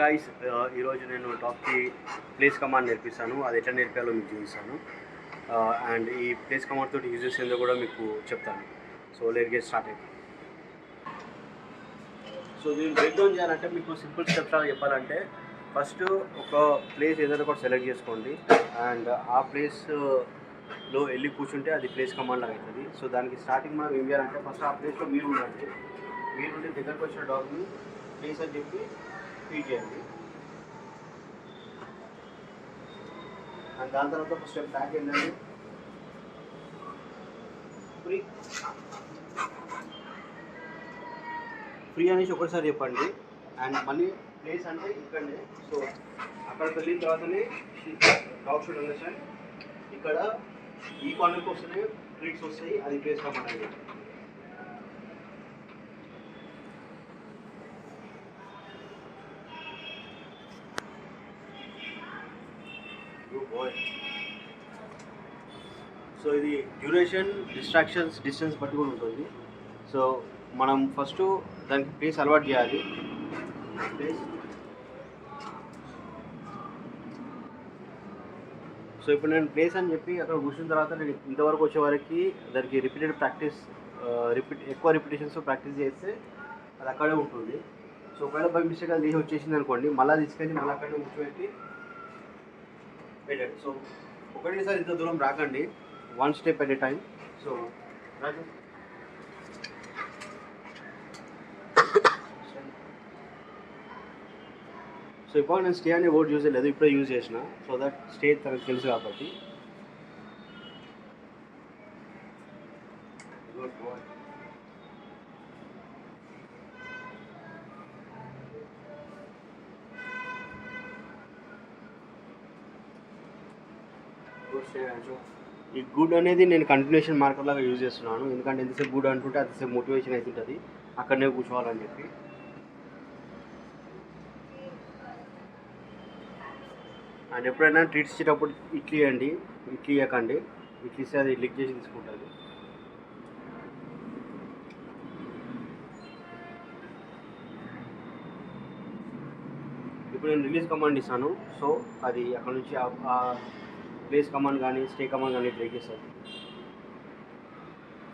Guys, ఈరోజు నేను టాప్కి place command నేర్పిస్తాను. అది ఎట్లా నేర్పాలో మీకు చూపిస్తాను. అండ్ ఈ ప్లేస్ కమాండ్ తోటి యూజెస్ ఏందో కూడా మీకు చెప్తాను. So let get started. So దీన్ని బ్రేక్ డౌన్ చేయాలంటే మీకు సింపుల్ స్టెప్స్ లాగా చెప్పాలంటే, ఫస్ట్ ఒక ప్లేస్ ఏదైనా కూడా సెలెక్ట్ చేసుకోండి. అండ్ ఆ ప్లేస్లో వెళ్ళి కూర్చుంటే అది ప్లేస్ కమాండ్ లాగా అవుతుంది. సో దానికి స్టార్టింగ్ మనం ఏం చేయాలంటే, ఫస్ట్ ఆ ప్లేస్లో మీరు ఉండండి. మీరు ఉండి దగ్గరకు వచ్చిన డాగ్ని ప్లేస్ అని చెప్పి ఫీడ్ చేయండి. అండ్ దాని తర్వాత ఒక స్టెప్ బ్యాక్ వెళ్ళండి. ఫ్రీ అనేసి ఒకసారి చెప్పండి. అండ్ మళ్ళీ ప్లేస్ అంటే ఇక్కడనే. సో అక్కడికి వెళ్ళిన తర్వాతనే డాగ్ షుడ్ అండర్స్టాండ్. ఇక్కడ ఈ కార్నర్కి వస్తేనే ట్రీట్స్ వస్తాయి, అది ప్లేస్ కమాండ్. సో ఇది డ్యూరేషన్, డిస్ట్రాక్షన్స్, డిస్టెన్స్ బట్టి కూడా ఉంటుంది. సో మనం ఫస్ట్ దానికి ప్లేస్ అలవాటు చేయాలి. ప్లేస్. సో ఇప్పుడు నేను ప్లేస్ అని చెప్పి అక్కడ కూర్చున్న తర్వాత నేను ఇంతవరకు వచ్చే వరకు దానికి రిపీటెడ్ ప్రాక్టీస్, ఎక్కువ రిపిటేషన్స్ ప్రాక్టీస్ చేస్తే అది అక్కడే ఉంటుంది. సో ఒకవేళ బై మిస్టేక్ అది వచ్చేసింది అనుకోండి, మళ్ళీ తీసుకెళ్ళి మళ్ళీ అక్కడే కూర్చోబెట్టి పెట్టండి. సో ఒకటేసారి ఇంత దూరం రాకండి, one step at a time. So so ఇప్పుడు నేను స్టే అనే వర్డ్ యూజ్ చేయలేదు, ఇప్పుడే యూజ్ చేసిన. సో దట్ స్టే తనకు తెలుసు కాబట్టి. ఈ గుడ్ అనేది నేను కంటిన్యూషన్ మార్కర్ లాగా యూజ్ చేస్తున్నాను, ఎందుకంటే ఎంతసేపు గుడ్ అంటుంటే అంతసేపు మోటివేషన్ అవుతుంటుంది అక్కడనే కూర్చోవాలని చెప్పి. అండ్ ఎప్పుడైనా ట్రీట్స్ ఇచ్చేటప్పుడు ఇడ్లీ ఇవ్వండి, ఇడ్లీ ఇవ్వకండి. ఇడ్లీ ఇస్తే అది లిక్ చేసి తీసుకుంటుంది. ఇప్పుడు నేను రిలీజ్ కమాండ్ ఇస్తాను. సో అది అక్కడ నుంచి ఆ ప్లేస్ కమాండ్ కానీ స్టే కమాండ్ కానీ బ్రేక్ చేస్తుంది.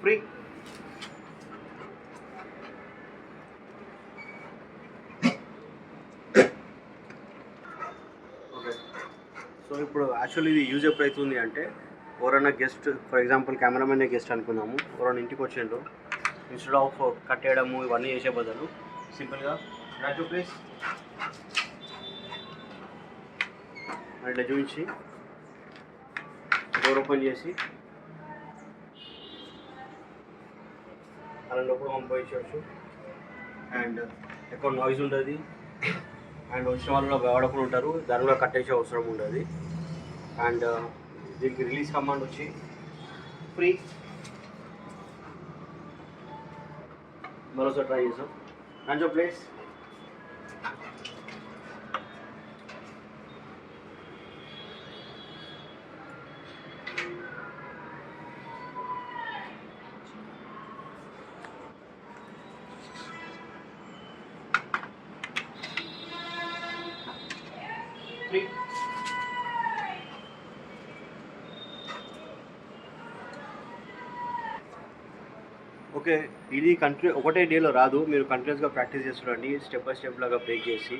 ఫ్రీ. ఓకే. సో ఇప్పుడు యాక్చువల్లీ ఇది యూజ్ ఎప్పుడైతుంది అంటే, ఎవరైనా guest, for example cameraman guest అనుకున్నాము, ఎవరైనా ఇంటికి వచ్చిండ్రు, ఇన్స్టెడ్ ఆఫ్ కట్టేయడము ఇవన్నీ చేసే బదులు సింపుల్గా రాజు ప్లేస్ అట్లా చూపించి డోర్ ఓపెన్ చేసి అలా లోపల పంపించవచ్చు. అండ్ ఎక్కువ నాయిస్ ఉంటుంది, అండ్ వచ్చిన వాళ్ళు భయపడకుండా ఉంటారు, దాని కూడా కట్టేసే అవసరం ఉండదు. అండ్ దీనికి రిలీజ్ కమాండ్ వచ్చి ఫ్రీ. మరోసారి ట్రై చేసాం. రాజు ప్లేస్. ఓకే, ఇది ఒకటే డేలో రాదు, మీరు కంటిన్యూస్గా ప్రాక్టీస్ చేస్తుండండి, స్టెప్ బై స్టెప్ లాగా బ్రేక్ చేసి.